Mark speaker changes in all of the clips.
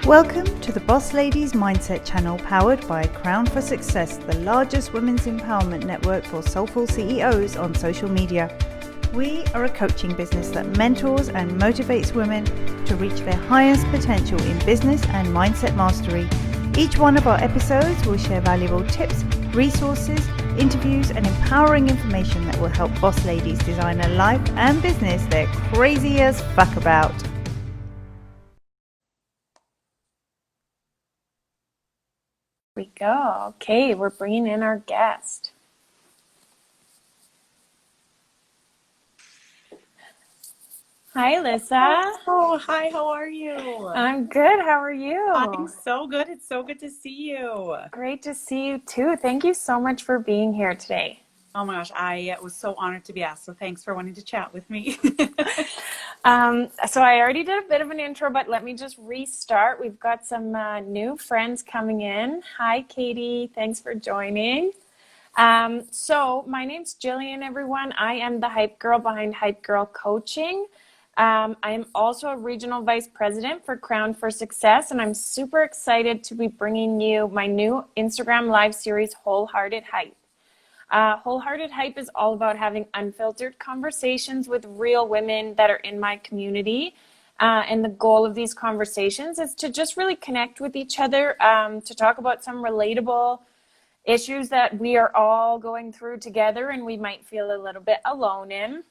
Speaker 1: Welcome to the Boss Ladies Mindset channel, powered by Crown for Success, the largest women's empowerment network for soulful CEOs on social media. We are a coaching business that mentors and motivates women to reach their highest potential in business and mindset mastery. Each one of our episodes will share valuable tips, resources, interviews, and empowering information that will help boss ladies design a life and business they're crazy as fuck about.
Speaker 2: We go. Okay, we're bringing in our guest. Hi, Alyssa.
Speaker 3: Oh, hi, how are you?
Speaker 2: I'm good. How are you?
Speaker 3: I'm so good. It's so good to see you.
Speaker 2: Great to see you too. Thank you so much for being here today.
Speaker 3: Oh my gosh, I was so honored to be asked, so thanks for wanting to chat with me.
Speaker 2: So I already did a bit of an intro, but let me just restart. We've got some new friends coming in. Hi, Katie. Thanks for joining. So my name's Jillian, everyone. I am the Hype Girl behind Hype Girl Coaching. I am also a regional vice president for Crown for Success, and I'm super excited to be bringing you my new Instagram live series, Wholehearted Hype. Wholehearted Hype is all about having unfiltered conversations with real women that are in my community. And the goal of these conversations is to just really connect with each other, to talk about some relatable issues that we are all going through together and we might feel a little bit alone in.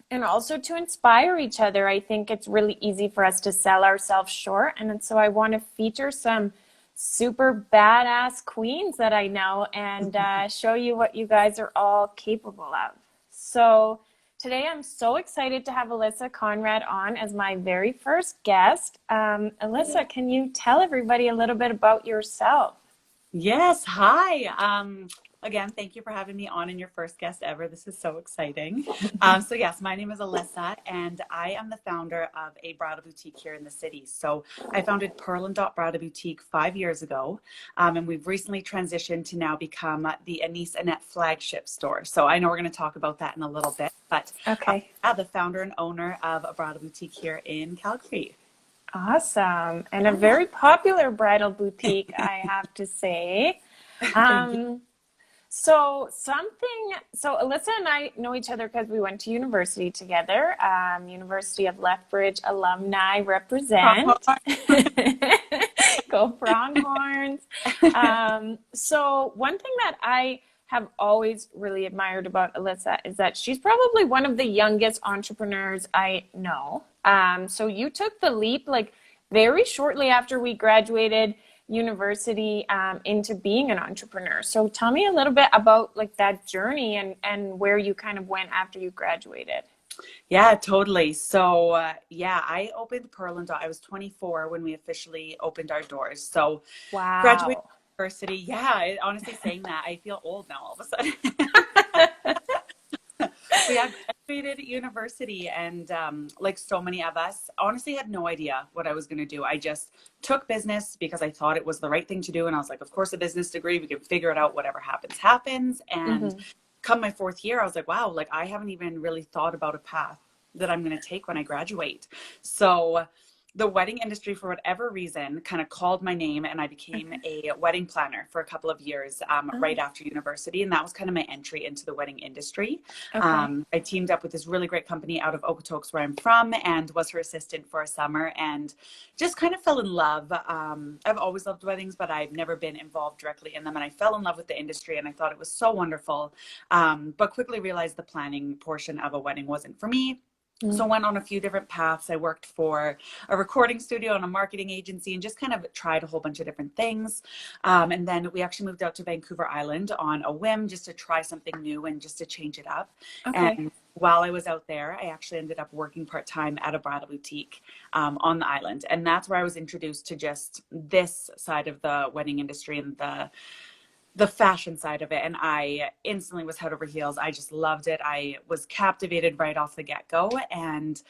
Speaker 2: And also to inspire each other. I think it's really easy for us to sell ourselves short. And so I want to feature some super badass queens that I know and show you what you guys are all capable of. So today I'm so excited to have Alyssa Conrad on as my very first guest. Alyssa, can you tell everybody a little bit about yourself?
Speaker 3: Yes, hi. Again, thank you for having me on and your first guest ever. This is so exciting. So yes, my name is Alyssa, and I am the founder of a bridal boutique here in the city. So I founded Pearl and Dot Bridal Boutique 5 years ago, and we've recently transitioned to now become the Anise Annette flagship store. So I know we're going to talk about that in a little bit, but
Speaker 2: Okay.
Speaker 3: I'm the founder and owner of a bridal boutique here in Calgary.
Speaker 2: Awesome. And a very popular bridal boutique, I have to say. So Alyssa and I know each other because we went to university together. University of Lethbridge alumni represent. Go Pronghorns. So one thing that I have always really admired about Alyssa is that she's probably one of the youngest entrepreneurs I know. So you took the leap like very shortly after we graduated university into being an entrepreneur. So tell me a little bit about like that journey and where you kind of went after you graduated.
Speaker 3: Yeah, totally. So I opened Pearl and Dot. I was 24 when we officially opened our doors. So
Speaker 2: Wow.
Speaker 3: graduated university. Yeah, honestly saying that, I feel old now all of a sudden. We had graduated university, and like so many of us, honestly had no idea what I was going to do. I just took business because I thought it was the right thing to do. And I was like, of course, a business degree, we can figure it out. Whatever happens, happens. And come my fourth year, I was like, wow, like I haven't even really thought about a path that I'm going to take when I graduate. So the wedding industry, for whatever reason, kind of called my name, and I became a wedding planner for a couple of years right after university. And that was kind of my entry into the wedding industry.
Speaker 2: Okay.
Speaker 3: I teamed up with this really great company out of Okotoks, where I'm from, and was her assistant for a summer, and just kind of fell in love. I've always loved weddings, but I've never been involved directly in them. And I fell in love with the industry, and I thought it was so wonderful, but quickly realized the planning portion of a wedding wasn't for me. So I went on a few different paths. I worked for a recording studio and a marketing agency and just kind of tried a whole bunch of different things. And then we actually moved out to Vancouver Island on a whim just to try something new and just to change it up.
Speaker 2: Okay.
Speaker 3: And while I was out there, I actually ended up working part-time at a bridal boutique on the island. And that's where I was introduced to just this side of the wedding industry and the fashion side of it. And I instantly was head over heels. I just loved it. I was captivated right off the get-go. And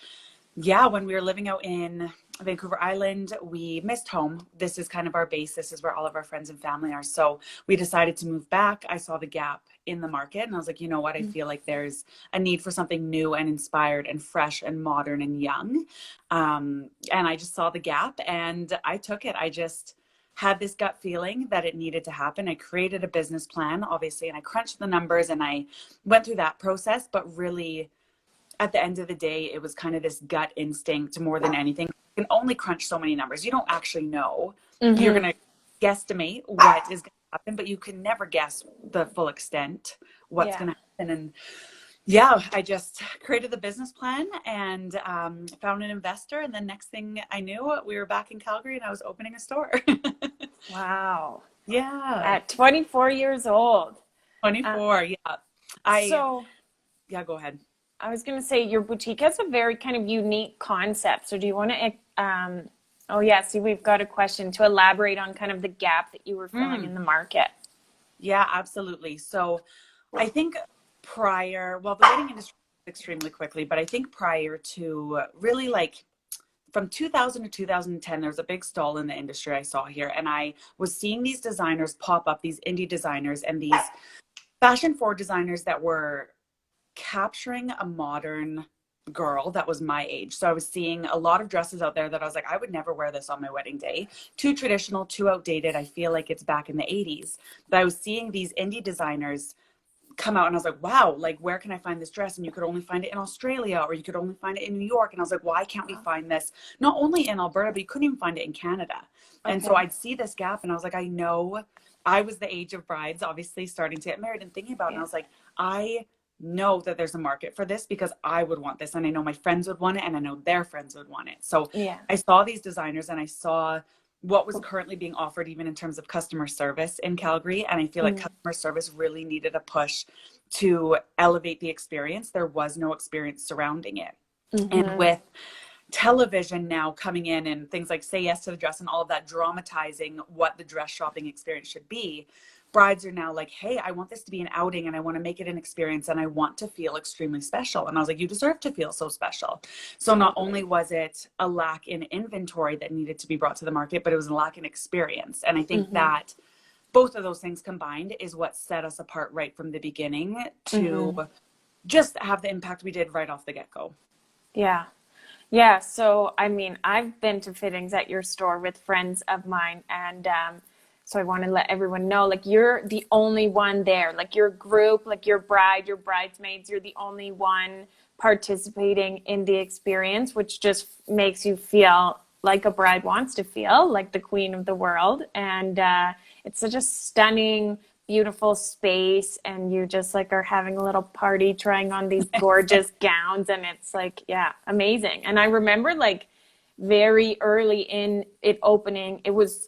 Speaker 3: yeah, when we were living out in Vancouver Island. We missed home. This is kind of our base. This is where all of our friends and family are. So we decided to move back. I saw the gap in the market and I was like, you know what? I feel like there's a need for something new and inspired and fresh and modern and young. And I just saw the gap and I took it. I just had this gut feeling that it needed to happen. I created a business plan, obviously, and I crunched the numbers and I went through that process. But really, at the end of the day, it was kind of this gut instinct more than anything. You can only crunch so many numbers. You don't actually know. You're going to guesstimate what is going to happen, but you can never guess the full extent what's going to happen. And yeah, I just created the business plan and found an investor. And then next thing I knew, we were back in Calgary and I was opening a store.
Speaker 2: Wow.
Speaker 3: Yeah.
Speaker 2: At 24 years old.
Speaker 3: 24, yeah. Yeah, go ahead.
Speaker 2: I was going to say your boutique has a very kind of unique concept. So do you want to, oh yeah, see, we've got a question to elaborate on kind of the gap that you were filling in the market.
Speaker 3: Yeah, absolutely. So I think the wedding industry extremely quickly, but I think prior to really like from 2000 to 2010, there was a big stall in the industry I saw here. And I was seeing these designers pop up, these indie designers and these fashion forward designers that were capturing a modern girl that was my age. So I was seeing a lot of dresses out there that I was like, I would never wear this on my wedding day. Too traditional, too outdated. I feel like it's back in the 80s. But I was seeing these indie designers come out and I was like, wow, like where can I find this dress? And you could only find it in Australia or you could only find it in New York. And I was like, why can't we find this not only in Alberta, but you couldn't even find it in Canada. Okay. And so I'd see this gap and I was like, I know I was the age of brides, obviously starting to get married and thinking about it. And I was like, I know that there's a market for this because I would want this and I know my friends would want it and I know their friends would want it. So I saw these designers and I saw what was currently being offered even in terms of customer service in Calgary. And I feel like customer service really needed a push to elevate the experience. There was no experience surrounding it. And with television now coming in and things like Say Yes to the Dress and all of that dramatizing what the dress shopping experience should be, brides are now like, hey, I want this to be an outing and I want to make it an experience and I want to feel extremely special. And I was like, you deserve to feel so special. So not only was it a lack in inventory that needed to be brought to the market, but it was a lack in experience. And I think that both of those things combined is what set us apart right from the beginning to just have the impact we did right off the get-go.
Speaker 2: Yeah. Yeah. So, I mean, I've been to fittings at your store with friends of mine and, so I want to let everyone know, like, you're the only one there, like your group, like your bride, your bridesmaids, you're the only one participating in the experience, which just makes you feel like a bride wants to feel, like the queen of the world. And it's such a stunning, beautiful space. And you just like are having a little party, trying on these gorgeous gowns. And it's like, yeah, amazing. And I remember like very early in it opening, it was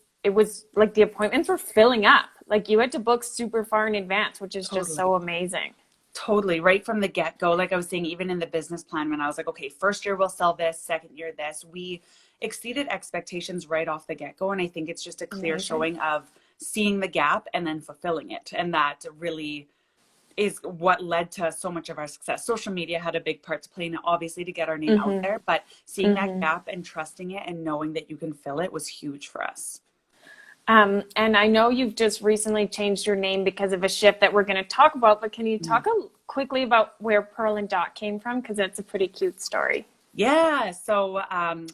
Speaker 2: like the appointments were filling up. Like you had to book super far in advance, which is just so amazing.
Speaker 3: Totally. Right from the get-go. Like I was saying, even in the business plan, when I was like, okay, first year we'll sell this, second year this, we exceeded expectations right off the get-go. And I think it's just a clear showing of seeing the gap and then fulfilling it. And that really is what led to so much of our success. Social media had a big part to play, obviously, to get our name out there, but seeing that gap and trusting it and knowing that you can fill it was huge for us.
Speaker 2: And I know you've just recently changed your name because of a shift that we're going to talk about, but can you talk quickly about where Pearl and Dot came from? Because that's a pretty cute story.
Speaker 3: Yeah. So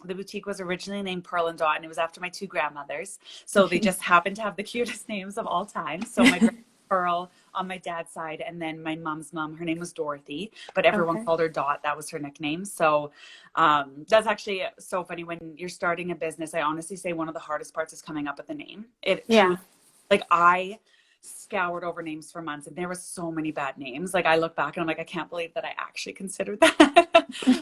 Speaker 3: the boutique was originally named Pearl and Dot, and it was after my two grandmothers. So they just happened to have the cutest names of all time. So my grandma Pearl on my dad's side, and then my mom's mom, her name was Dorothy, but everyone called her Dot. That was her nickname. So that's actually so funny. When you're starting a business, I honestly say one of the hardest parts is coming up with a name. Like I scoured over names for months and there were so many bad names. Like I look back and I'm like, I can't believe that I actually considered that.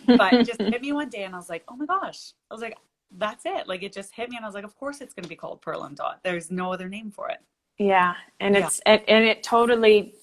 Speaker 3: But it just hit me one day and I was like, oh my gosh. I was like, that's it. Like it just hit me and I was like, of course it's going to be called Pearl and Dot. There's no other name for it.
Speaker 2: Yeah. And it totally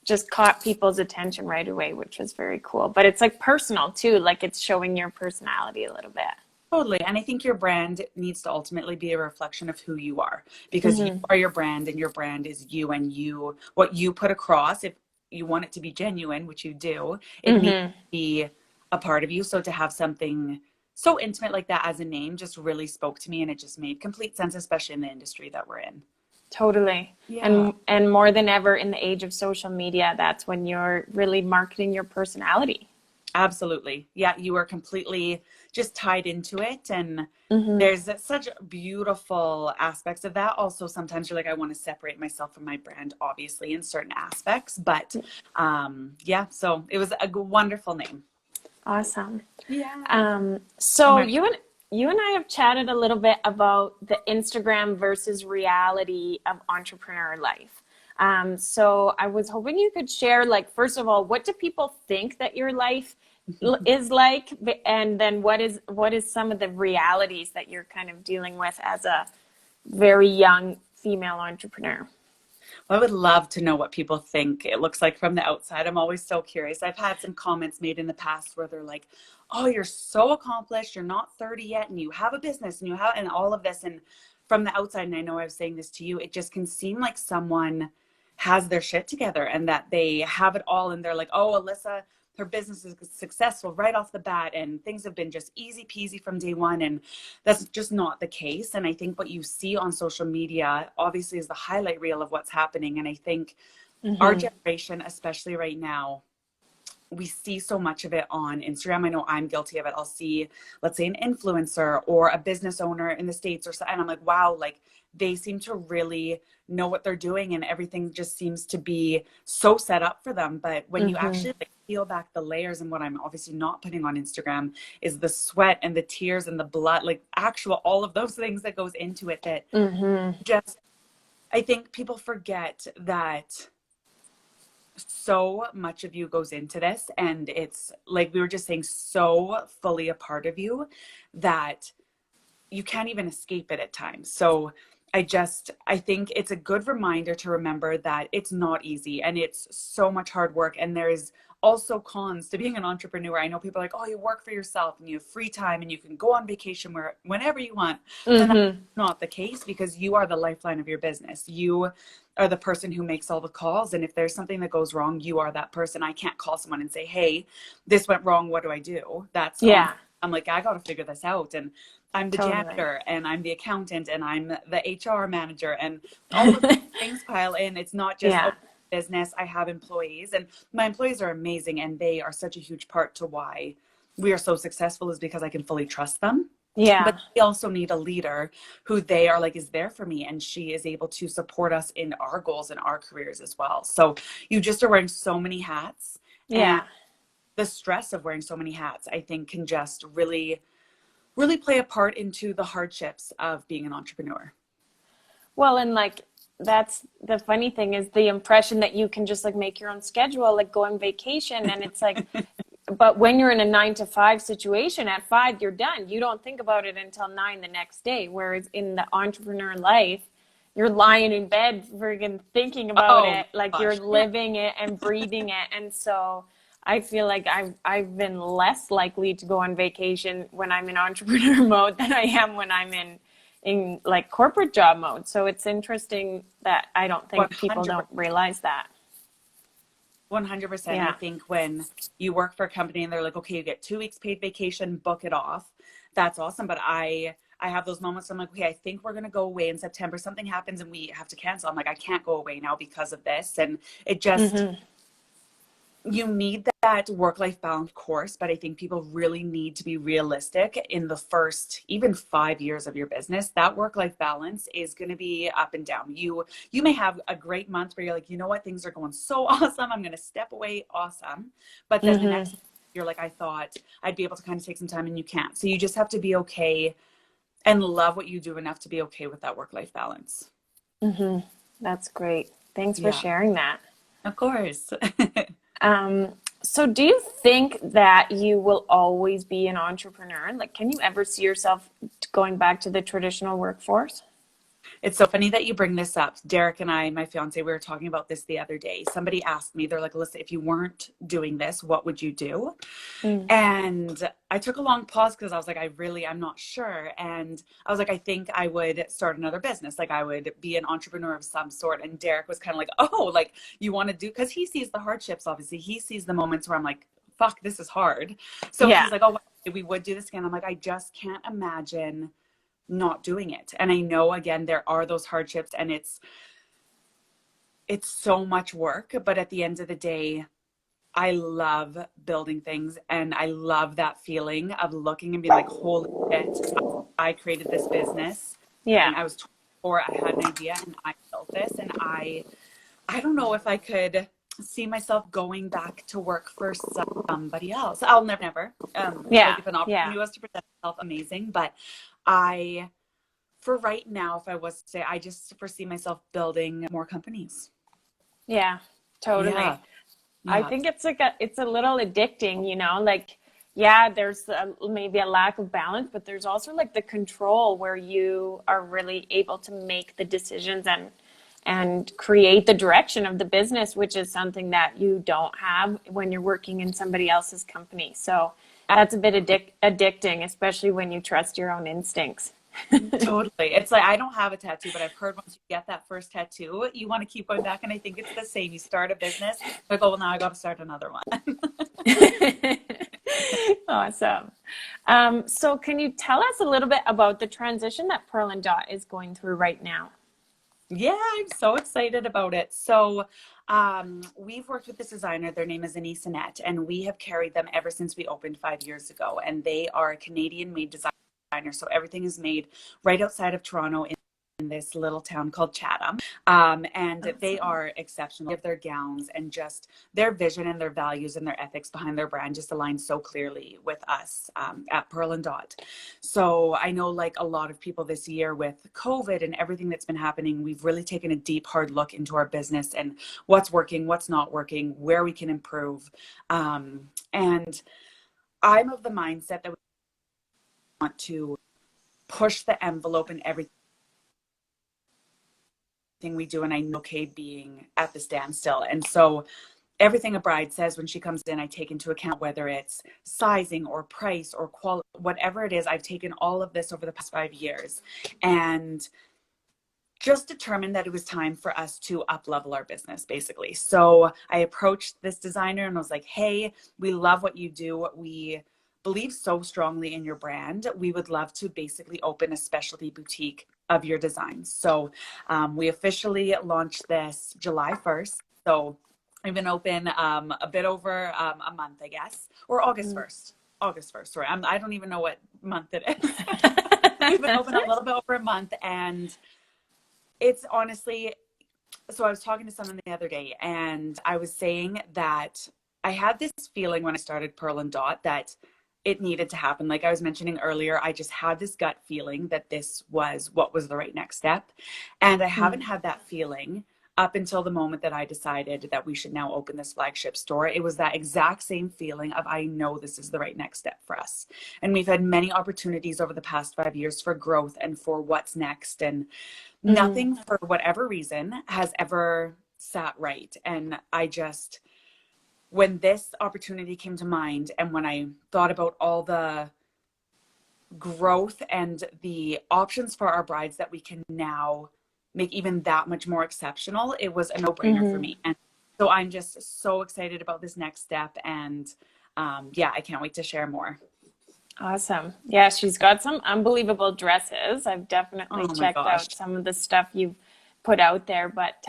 Speaker 2: just caught people's attention right away, which was very cool. But it's like personal too. Like it's showing your personality a little bit.
Speaker 3: Totally. And I think your brand needs to ultimately be a reflection of who you are, because you are your brand and your brand is you, and you, what you put across, if you want it to be genuine, which you do, it needs to be a part of you. So to have something so intimate like that as a name just really spoke to me, and it just made complete sense, especially in the industry that we're in.
Speaker 2: Totally.
Speaker 3: Yeah.
Speaker 2: And more than ever in the age of social media, that's when you're really marketing your personality.
Speaker 3: Absolutely. Yeah, you are completely just tied into it. And
Speaker 2: Mm-hmm.
Speaker 3: there's such beautiful aspects of that. Also, sometimes you're like, I want to separate myself from my brand, obviously, in certain aspects. But yeah, so it was a wonderful name.
Speaker 2: Awesome.
Speaker 3: Yeah.
Speaker 2: So you and I have chatted a little bit about the Instagram versus reality of entrepreneur life. So I was hoping you could share, like, first of all, what do people think that your life is like, and then what is some of the realities that you're kind of dealing with as a very young female entrepreneur?
Speaker 3: I would love to know what people think it looks like from the outside. I'm always so curious. I've had some comments made in the past where they're like, oh, you're so accomplished. You're not 30 yet, and you have a business, and you have, and all of this. And from the outside, and I know I was saying this to you, it just can seem like someone has their shit together and that they have it all. And they're like, oh, Alyssa, her business is successful right off the bat, and things have been just easy peasy from day one. And that's just not the case. And I think what you see on social media obviously is the highlight reel of what's happening. And I think our generation, especially right now, we see so much of it on Instagram. I know I'm guilty of it. I'll see, let's say, an influencer or a business owner in the States or so, and I'm like, wow, like they seem to really know what they're doing, and everything just seems to be so set up for them. But when you actually like peel back the layers, and what I'm obviously not putting on Instagram is the sweat and the tears and the blood, like actual, all of those things that goes into it, that just, I think people forget that so much of you goes into this, and it's like we were just saying, so fully a part of you that you can't even escape it at times. So I think it's a good reminder to remember that it's not easy, and it's so much hard work, and there's also cons to being an entrepreneur. I know people are like, oh, you work for yourself and you have free time and you can go on vacation whenever you want. And that's not the case, because you are the lifeline of your business. You are the person who makes all the calls. And if there's something that goes wrong, you are that person. I can't call someone and say, hey, this went wrong. What do I do? That's I'm like, I got to figure this out. And I'm the janitor, and I'm the accountant, and I'm the HR manager, and all of these things pile in. It's not just business. I have employees, and my employees are amazing, and they are such a huge part to why we are so successful, is because I can fully trust them. But we also need a leader who they are like is there for me, and she is able to support us in our goals and our careers as well. So you just are wearing so many hats. And the stress of wearing so many hats, I think, can just really play a part into the hardships of being an entrepreneur.
Speaker 2: Well, and like, that's the funny thing, is the impression that you can just like make your own schedule, like go on vacation. And it's like, but when you're in a 9-to-5 situation, at 5, you're done. You don't think about it until 9 the next day. Whereas in the entrepreneur life, you're lying in bed friggin' thinking about it. Like you're living it and breathing it. And so I feel like I've been less likely to go on vacation when I'm in entrepreneur mode than I am when I'm in like corporate job mode. So it's interesting that I don't think
Speaker 3: 100%.
Speaker 2: people don't realize that.
Speaker 3: 100%. I think when you work for a company and they're like, okay, you get 2 weeks paid vacation, book it off. That's awesome. But I have those moments where I'm like, okay, I think we're going to go away in September. Something happens and we have to cancel. I'm like, I can't go away now because of this. And it just, you need that work-life balance, of course, but I think people really need to be realistic in the first even 5 years of your business. That work-life balance is going to be up and down. You may have a great month where you're like, you know what, things are going so awesome, I'm going to step away, awesome. But then the next, you're like, I thought I'd be able to kind of take some time, and you can't. So you just have to be okay and love what you do enough to be okay with that work-life balance.
Speaker 2: That's great. Thanks for sharing that.
Speaker 3: Of course.
Speaker 2: So do you think that you will always be an entrepreneur? Like, can you ever see yourself going back to the traditional workforce?
Speaker 3: It's so funny that you bring this up. Derek and I, my fiance, we were talking about this the other day. Somebody asked me, they're like, Alyssa, if you weren't doing this, what would you do? And I took a long pause because I was like, I'm not sure. And I was like, I think I would start another business. Like I would be an entrepreneur of some sort. And Derek was kind of like, oh, like you want to do, because he sees the hardships, obviously. He sees the moments where I'm like fuck, this is hard. So
Speaker 2: Yeah.
Speaker 3: he's like, oh, we would do this again. I'm like, I just can't imagine not doing it. And I know, again, there are those hardships, and it's so much work, but at the end of the day, I love building things, and I love that feeling of looking and being like, holy shit, I created this business.
Speaker 2: Yeah.
Speaker 3: And I was 24, I had an idea, and I built this. And I don't know if I could see myself going back to work for somebody else. I'll never. Like if an opportunity was to present itself, amazing. But for right now, if I was to say, I just foresee myself building more companies.
Speaker 2: Yeah, totally.
Speaker 3: Yeah.
Speaker 2: I think it's like it's a little addicting, you know, like, yeah, there's maybe a lack of balance, but there's also like the control where you are really able to make the decisions and create the direction of the business, which is something that you don't have when you're working in somebody else's company. So that's a bit addicting, especially when you trust your own instincts.
Speaker 3: Totally. It's like, I don't have a tattoo, but I've heard once you get that first tattoo, you want to keep going back. And I think it's the same. You start a business, like, oh, well, now I got to start another one.
Speaker 2: Awesome. So can you tell us a little bit about the transition that Pearl and Dot is going through right now?
Speaker 3: Yeah, I'm so excited about it. So we've worked with this designer. Their name is Anise Annette, and we have carried them ever since we opened 5 years ago. And they are a Canadian-made designer. So everything is made right outside of Toronto in this little town called Chatham. And they are exceptional. Their gowns and just their vision and their values and their ethics behind their brand just align so clearly with us at Pearl and Dot. So I know, like a lot of people this year with COVID and everything that's been happening, we've really taken a deep, hard look into our business and what's working, what's not working, where we can improve. And I'm of the mindset that we want to push the envelope in everything we do, and I know okay being at the standstill. And so everything a bride says when she comes in, I take into account, whether it's sizing or price or quality, whatever it is. I've taken all of this over the past 5 years and just determined that it was time for us to up-level our business, basically. So I approached this designer and was like, hey, we love what you do. We believe so strongly in your brand. We would love to basically open a specialty boutique of your designs. So we officially launched this July 1st. So we've been open a bit over a month, I guess, or August 1st. August 1st, sorry. I don't even know what month it is. We've been open a little bit over a month, and it's honestly, so I was talking to someone the other day, and I was saying that I had this feeling when I started Pearl and Dot that it needed to happen. Like I was mentioning earlier, I just had this gut feeling that this was what was the right next step. And I haven't had that feeling up until the moment that I decided that we should now open this flagship store. It was that exact same feeling of, I know this is the right next step for us. And we've had many opportunities over the past 5 years for growth and for what's next. And nothing, for whatever reason, has ever sat right. And I just, when this opportunity came to mind, and when I thought about all the growth and the options for our brides that we can now make even that much more exceptional, it was a no-brainer for me. And so I'm just so excited about this next step. And yeah, I can't wait to share more.
Speaker 2: Awesome. Yeah, she's got some unbelievable dresses. I've definitely checked out some of the stuff you've put out there, but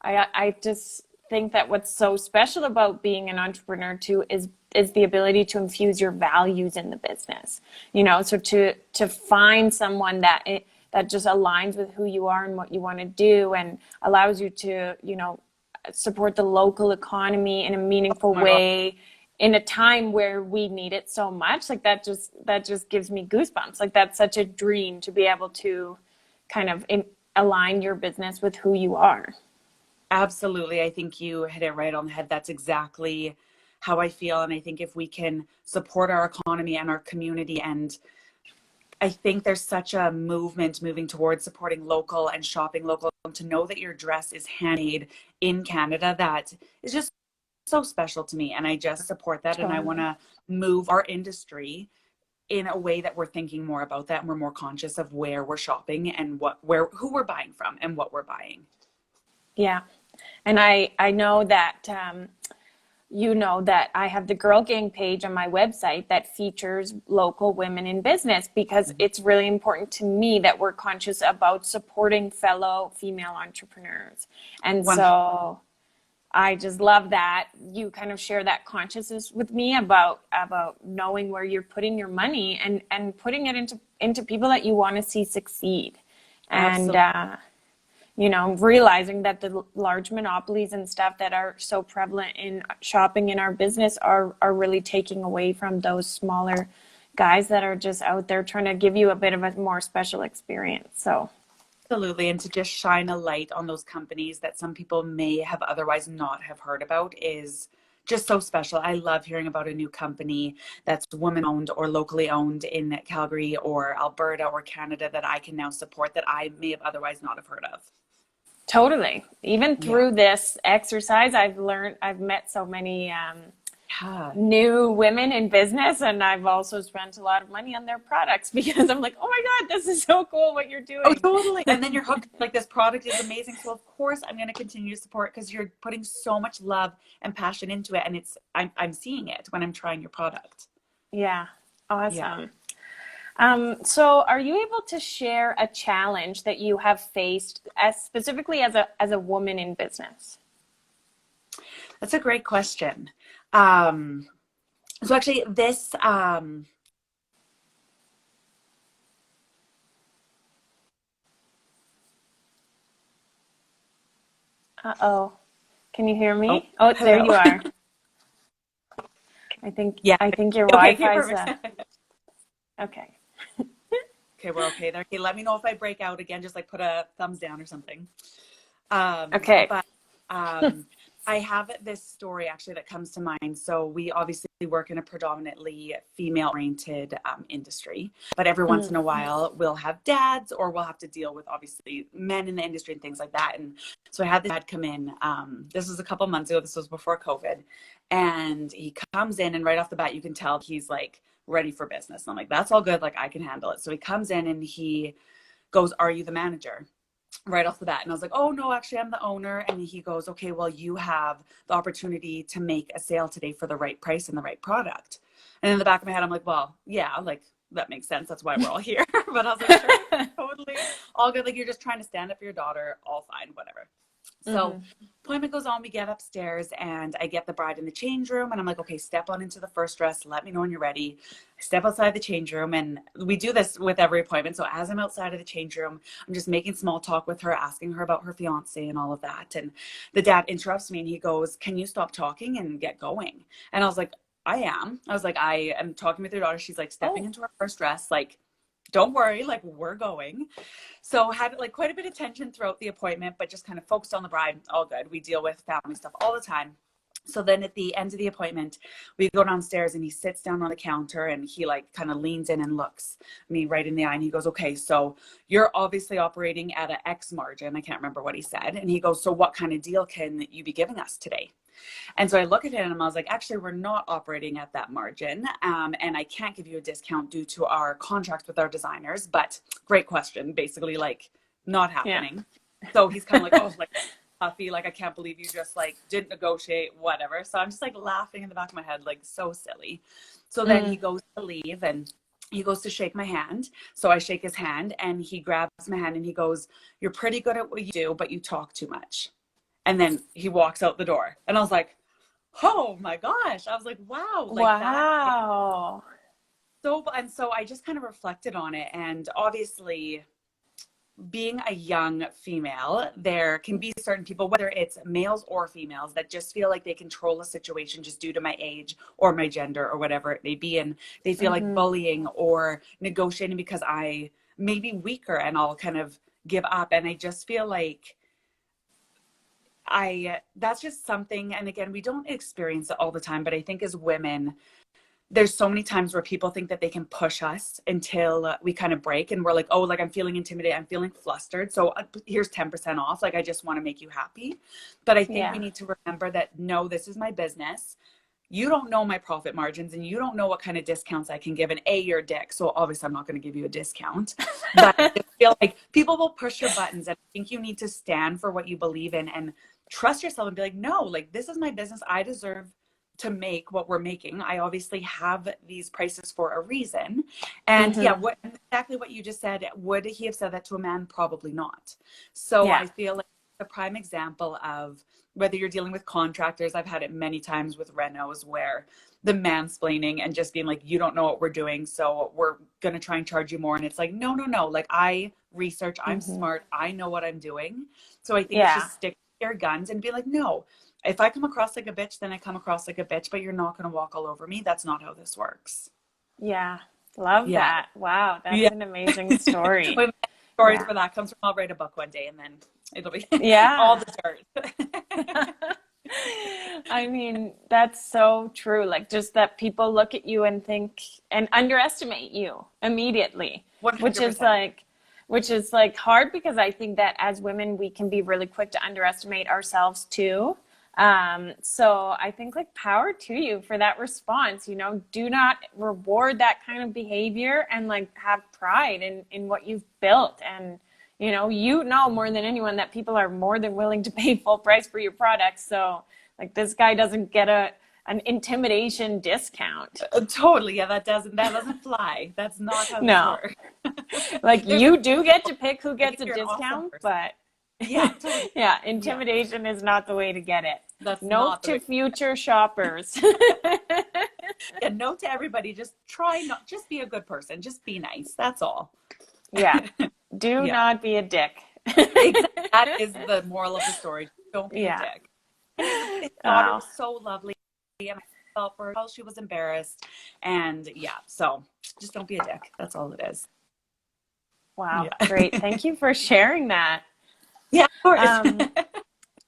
Speaker 2: I just think that what's so special about being an entrepreneur too is the ability to infuse your values in the business. You know, so to find someone that just aligns with who you are and what you want to do, and allows you to, you know, support the local economy in a meaningful way in a time where we need it so much. Like that just gives me goosebumps. Like that's such a dream, to be able to kind of align your business with who you are.
Speaker 3: Absolutely. I think you hit it right on the head. That's exactly how I feel. And I think if we can support our economy and our community, and I think there's such a movement moving towards supporting local and shopping local, to know that your dress is handmade in Canada, that is just so special to me. And I just support that. Totally. And I want to move our industry in a way that we're thinking more about that, and we're more conscious of where we're shopping and who we're buying from and what we're buying.
Speaker 2: Yeah. And I know that you know that I have the Girl Gang page on my website that features local women in business, because it's really important to me that we're conscious about supporting fellow female entrepreneurs. And so I just love that you kind of share that consciousness with me about knowing where you're putting your money and putting it into people that you want to see succeed.
Speaker 3: Absolutely.
Speaker 2: And you know, realizing that the large monopolies and stuff that are so prevalent in shopping in our business are really taking away from those smaller guys that are just out there trying to give you a bit of a more special experience. So
Speaker 3: Absolutely. And to just shine a light on those companies that some people may have otherwise not have heard about is just so special. I love hearing about a new company that's woman owned or locally owned in Calgary or Alberta or Canada that I can now support that I may have otherwise not have heard of.
Speaker 2: totally. Even through this exercise, I've met so many new women in business, and I've also spent a lot of money on their products because I'm like, oh my God, this is so cool what you're doing.
Speaker 3: Oh, totally. And then you're hooked, like, this product is amazing. So of course I'm going to continue to support because you're putting so much love and passion into it. And I'm seeing it when I'm trying your product.
Speaker 2: Yeah. Awesome.
Speaker 3: Yeah.
Speaker 2: So are you able to share a challenge that you have faced specifically as a woman in business?
Speaker 3: That's a great question. So actually this,
Speaker 2: Uh-oh. Can you hear me?
Speaker 3: Oh,
Speaker 2: Oh, there you
Speaker 3: hello.
Speaker 2: are. I think your
Speaker 3: Okay,
Speaker 2: Wi-Fi's
Speaker 3: perfect.
Speaker 2: okay.
Speaker 3: Okay, we're okay there. Okay, let me know if I break out again, just like put a thumbs down or something.
Speaker 2: Okay.
Speaker 3: But I have this story actually that comes to mind. So we obviously work in a predominantly female-oriented industry, but every once in a while we'll have dads or we'll have to deal with obviously men in the industry and things like that. And so I had this dad come in. This was a couple months ago. This was before COVID. And he comes in and right off the bat, you can tell he's like ready for business. And I'm like, that's all good. Like I can handle it. So he comes in and he goes, "Are you the manager?" Right off the bat. And I was like, "Oh no, actually I'm the owner." And he goes, "Okay, well you have the opportunity to make a sale today for the right price and the right product." And in the back of my head, I'm like, well, yeah, like that makes sense. That's why we're all here. But I was like, sure, totally all good. Like you're just trying to stand up for your daughter, all fine, whatever. So appointment goes on, we get upstairs and I get the bride in the change room and I'm like, okay, step on into the first dress. Let me know when you're ready. I step outside the change room and we do this with every appointment. So as I'm outside of the change room, I'm just making small talk with her, asking her about her fiance and all of that. And the dad interrupts me and he goes, "Can you stop talking and get going?" And I was like, I was like, "I am talking with your daughter. She's like stepping into her first dress. Like, don't worry, like we're going." So had like quite a bit of tension throughout the appointment, but just kind of focused on the bride. All good. We deal with family stuff all the time. So then at the end of the appointment, we go downstairs and he sits down on the counter and he like kind of leans in and looks me right in the eye and he goes, "Okay, so you're obviously operating at an X margin." I can't remember what he said. And he goes, "So what kind of deal can you be giving us today?" And so I look at him and I was like, "Actually, we're not operating at that margin. And I can't give you a discount due to our contracts with our designers, but great question." Basically like not happening. Yeah. So he's kind of like, "Oh, like Puffy, like I can't believe you just like didn't negotiate, whatever." So I'm just like laughing in the back of my head, like so silly. So then he goes to leave and he goes to shake my hand. So I shake his hand and he grabs my hand and he goes, "You're pretty good at what you do, but you talk too much." And then he walks out the door. And I was like, oh my gosh. I was like, wow. Like
Speaker 2: wow.
Speaker 3: And so I just kind of reflected on it. And obviously, being a young female, there can be certain people, whether it's males or females, that just feel like they control a situation just due to my age or my gender or whatever it may be. And they feel like bullying or negotiating because I may be weaker and I'll kind of give up. And I just feel like that's just something, and again, we don't experience it all the time, but I think as women, there's so many times where people think that they can push us until we kind of break and we're like, "Oh, like I'm feeling intimidated, I'm feeling flustered, so here's 10% off, like I just want to make you happy." But I think we need to remember that, no, this is my business. You don't know my profit margins and you don't know what kind of discounts I can give. And you're a dick, so obviously I'm not going to give you a discount. But I feel like people will push your buttons, and I think you need to stand for what you believe in and trust yourself and be like, "No, like this is my business. I deserve to make what we're making. I obviously have these prices for a reason. And yeah, what exactly what you just said, would he have said that to a man? Probably not. So I feel like the prime example of whether you're dealing with contractors, I've had it many times with renos where the mansplaining and just being like, you don't know what we're doing, so we're going to try and charge you more. And it's like, no. Like, I research, I'm smart, I know what I'm doing. So I think it's just stick to your guns and be like, no, if I come across like a bitch, then I come across like a bitch, but you're not going to walk all over me. That's not how this works.
Speaker 2: Yeah. Love that. Wow. That's an amazing story.
Speaker 3: Stories for that comes from, I'll write a book one day and then it'll be all the dirt.
Speaker 2: I mean, that's so true. Like, just that people look at you and think and underestimate you immediately,
Speaker 3: 100%.
Speaker 2: which is like hard, because I think that as women, we can be really quick to underestimate ourselves too. So I think, like, power to you for that response. You know, do not reward that kind of behavior, and like have pride in what you've built. And you know more than anyone that people are more than willing to pay full price for your products. So like, this guy doesn't get an intimidation discount.
Speaker 3: Totally. Yeah, that doesn't fly. That's not how this works.
Speaker 2: Like, you do get to pick who gets a discount,
Speaker 3: awesome,
Speaker 2: but
Speaker 3: totally.
Speaker 2: Intimidation is not the way to get it.
Speaker 3: That's
Speaker 2: note to future shoppers.
Speaker 3: Note to everybody, just be a good person. Just be nice. That's all.
Speaker 2: Do not be a dick.
Speaker 3: Exactly. That is the moral of the story. Don't be a dick. His daughter was so lovely, and I felt for her. She was embarrassed, and so just don't be a dick. That's all it is.
Speaker 2: Wow, great. Thank you for sharing that.
Speaker 3: Yeah, of course.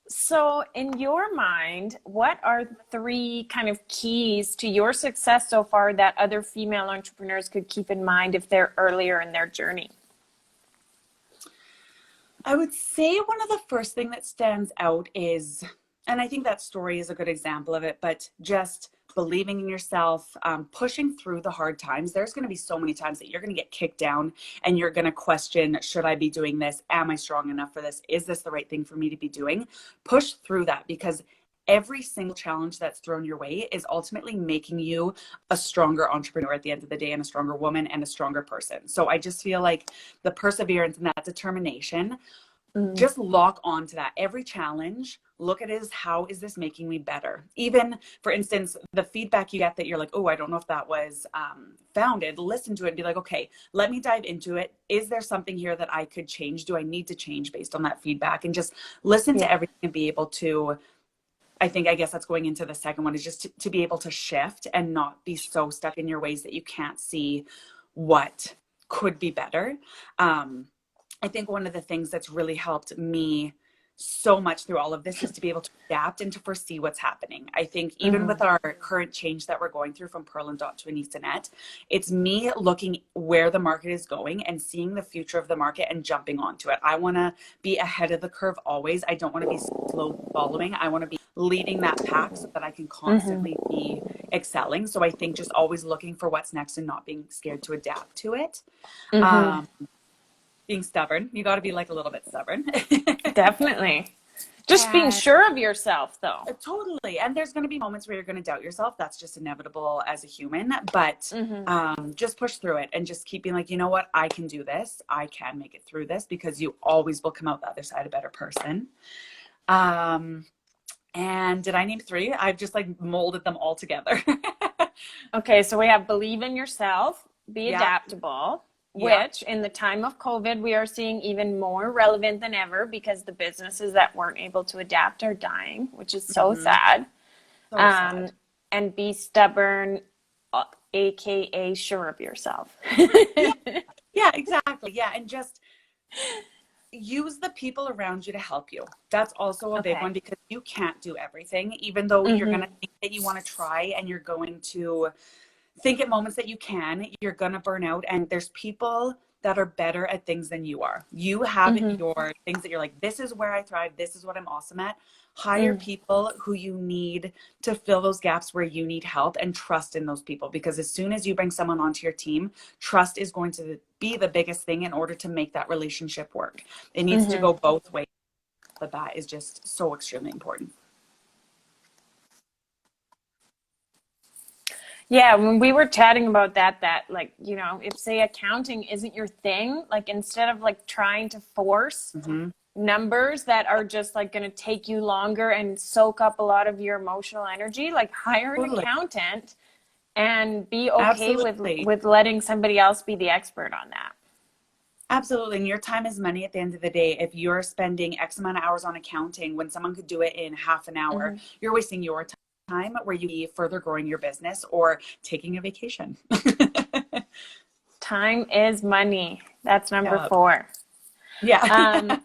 Speaker 2: So in your mind, what are 3 kind of keys to your success so far that other female entrepreneurs could keep in mind if they're earlier in their journey?
Speaker 3: I would say one of the first thing that stands out is, and I think that story is a good example of it, but just believing in yourself, pushing through the hard times. There's going to be so many times that you're going to get kicked down and you're going to question, should I be doing this? Am I strong enough for this? Is this the right thing for me to be doing? Push through that, because every single challenge that's thrown your way is ultimately making you a stronger entrepreneur at the end of the day, and a stronger woman and a stronger person. So I just feel like the perseverance and that determination, just lock on to that. Every challenge, look at it as, how is this making me better? Even, for instance, the feedback you get that you're like, oh, I don't know if that was founded, listen to it and be like, okay, let me dive into it. Is there something here that I could change? Do I need to change based on that feedback? And just listen to everything and be able to, I guess that's going into the second one, is just to be able to shift and not be so stuck in your ways that you can't see what could be better. I think one of the things that's really helped me so much through all of this is to be able to adapt and to foresee what's happening. I think even with our current change that we're going through from Pearl and Dot to Anissa Net, it's me looking where the market is going and seeing the future of the market and jumping onto it. I want to be ahead of the curve always. I don't want to be slow following. I want to be leading that pack so that I can constantly be excelling. So I think just always looking for what's next and not being scared to adapt to it. Being stubborn. You got to be like a little bit stubborn.
Speaker 2: Definitely. Just being sure of yourself, though.
Speaker 3: Totally. And there's going to be moments where you're going to doubt yourself. That's just inevitable as a human. But just push through it and just keep being like, you know what? I can do this. I can make it through this, because you always will come out the other side a better person. And did I name 3? I've just like molded them all together.
Speaker 2: Okay. So we have believe in yourself, be adaptable. Which in the time of COVID, we are seeing even more relevant than ever, because the businesses that weren't able to adapt are dying, which is so sad. So sad. And be stubborn, AKA sure of yourself.
Speaker 3: Yeah, exactly. Yeah. And just use the people around you to help you. That's also a big one, because you can't do everything, even though you're going to think that you want to try, and you're going to think at moments that you can, you're going to burn out. And there's people that are better at things than you are. You have your things that you're like, this is where I thrive. This is what I'm awesome at. Hire people who you need to fill those gaps where you need help, and trust in those people. Because as soon as you bring someone onto your team, trust is going to be the biggest thing in order to make that relationship work. It needs to go both ways. But that is just so extremely important.
Speaker 2: Yeah, when we were chatting about that, like, you know, if say accounting isn't your thing, like instead of like trying to force numbers that are just like going to take you longer and soak up a lot of your emotional energy, like hire an
Speaker 3: Totally.
Speaker 2: accountant and be okay
Speaker 3: Absolutely.
Speaker 2: with letting somebody else be the expert on that.
Speaker 3: Absolutely. And your time is money at the end of the day. If you're spending X amount of hours on accounting when someone could do it in half an hour, you're wasting your time where you be further growing your business or taking a vacation.
Speaker 2: Time is money. That's number
Speaker 3: Yeah.
Speaker 2: 4.
Speaker 3: Yeah.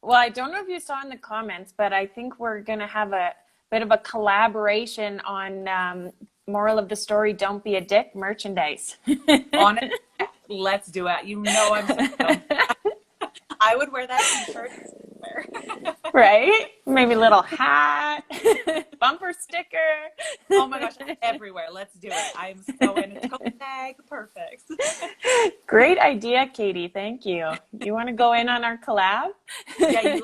Speaker 2: Well, I don't know if you saw in the comments, but I think we're going to have a bit of a collaboration on moral of the story, don't be a dick merchandise.
Speaker 3: Honestly, let's do it. You know I'm so down. I would wear that t-shirt.
Speaker 2: Right? Maybe a little hat, bumper sticker.
Speaker 3: Oh my gosh, everywhere. Let's do it. I'm so in a tote bag. Perfect.
Speaker 2: Great idea, Katie. Thank you. You want to go in on our collab?
Speaker 3: Yeah,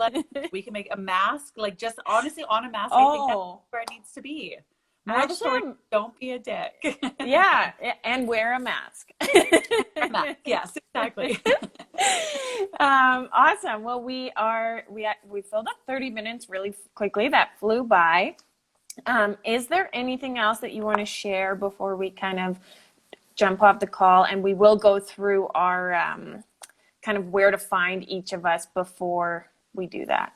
Speaker 3: we can make a mask, like just honestly on a mask. I think that's where it needs to be. More the story, don't be a dick.
Speaker 2: Yeah, and wear a mask.
Speaker 3: Yes, exactly.
Speaker 2: Awesome. Well, we filled up 30 minutes really quickly. That flew by. Is there anything else that you want to share before we kind of jump off the call? And we will go through our kind of where to find each of us before we do that.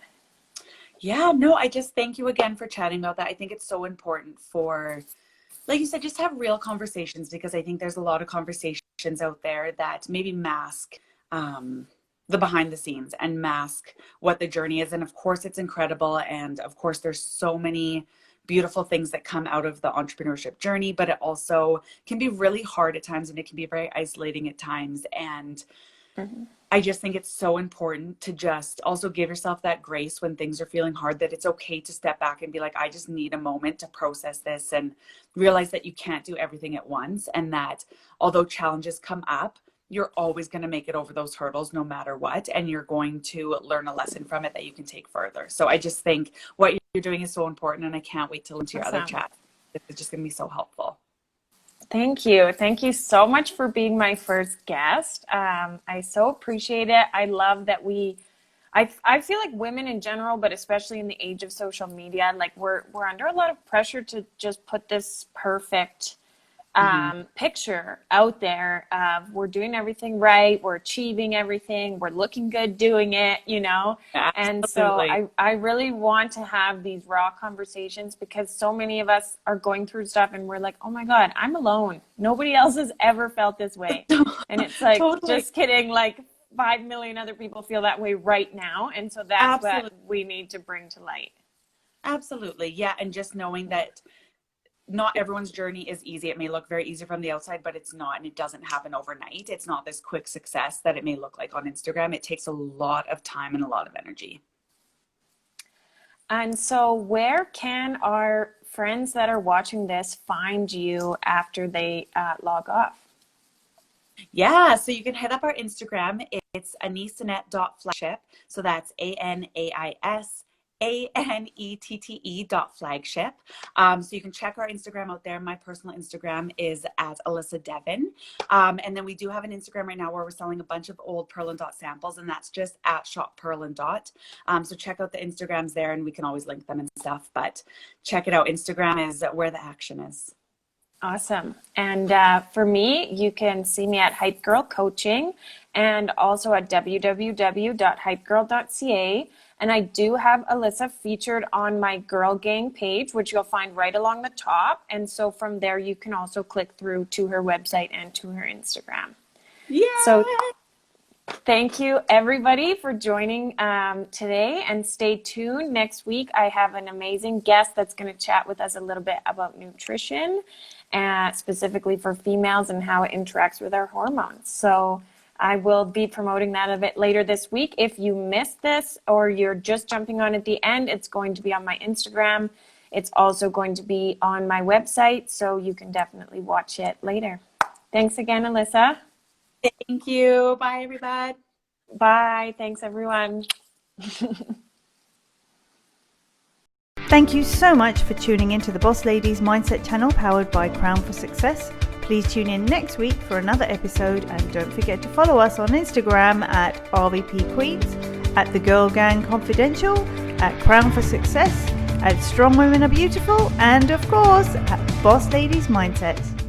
Speaker 3: Yeah, no, I just thank you again for chatting about that. I think it's so important for, like you said, just have real conversations, because I think there's a lot of conversations out there that maybe mask the behind the scenes and mask what the journey is. And of course, it's incredible. And of course, there's so many beautiful things that come out of the entrepreneurship journey, but it also can be really hard at times, and it can be very isolating at times. And I just think it's so important to just also give yourself that grace when things are feeling hard, that it's okay to step back and be like, I just need a moment to process this, and realize that you can't do everything at once. And that although challenges come up, you're always going to make it over those hurdles no matter what. And you're going to learn a lesson from it that you can take further. So I just think what you're doing is so important, and I can't wait to listen to your other chat. It's just going to be so helpful.
Speaker 2: Thank you. Thank you so much for being my first guest. I so appreciate it. I love that I feel like women in general, but especially in the age of social media, like we're under a lot of pressure to just put this perfect picture out there of we're doing everything right, we're achieving everything, we're looking good doing it, you know.
Speaker 3: Absolutely.
Speaker 2: And so I really want to have these raw conversations, because so many of us are going through stuff and we're like, oh my God, I'm alone, nobody else has ever felt this way. And it's like, just kidding, like 5 million other people feel that way right now. And so that's what we need to bring to light.
Speaker 3: Absolutely. Yeah. And just knowing that not everyone's journey is easy. It may look very easy from the outside, but it's not, and it doesn't happen overnight. It's not this quick success that it may look like on Instagram. It takes a lot of time and a lot of energy.
Speaker 2: And so where can our friends that are watching this find you after they log off?
Speaker 3: Yeah, so you can head up our Instagram. It's aniceannette.flagship. So that's ANAISANETTE.flagship. So you can check our Instagram out there. My personal Instagram is at Alyssa Devon. And then we do have an Instagram right now where we're selling a bunch of old Pearl and Dot samples, and that's just at Shop Pearl and Dot. So check out the Instagrams there, and we can always link them and stuff, but check it out. Instagram is where the action is.
Speaker 2: Awesome. And for me, you can see me at Hype Girl Coaching, and also at www.hypegirl.ca. And I do have Alyssa featured on my Girl Gang page, which you'll find right along the top. And so from there, you can also click through to her website and to her Instagram.
Speaker 3: Yeah.
Speaker 2: So thank you, everybody, for joining today. And stay tuned. Next week, I have an amazing guest that's going to chat with us a little bit about nutrition, specifically for females and how it interacts with our hormones. So I will be promoting that a bit later this week. If you missed this or you're just jumping on at the end, it's going to be on my Instagram. It's also going to be on my website, so you can definitely watch it later. Thanks again, Alyssa.
Speaker 3: Thank you. Bye, everybody.
Speaker 2: Bye. Thanks, everyone.
Speaker 1: Thank you so much for tuning into the Boss Ladies Mindset channel powered by Crown for Success. Please tune in next week for another episode, and don't forget to follow us on Instagram at RVP Queens, at The Girl Gang Confidential, at Crown for Success, at Strong Women Are Beautiful, and of course at Boss Ladies Mindset.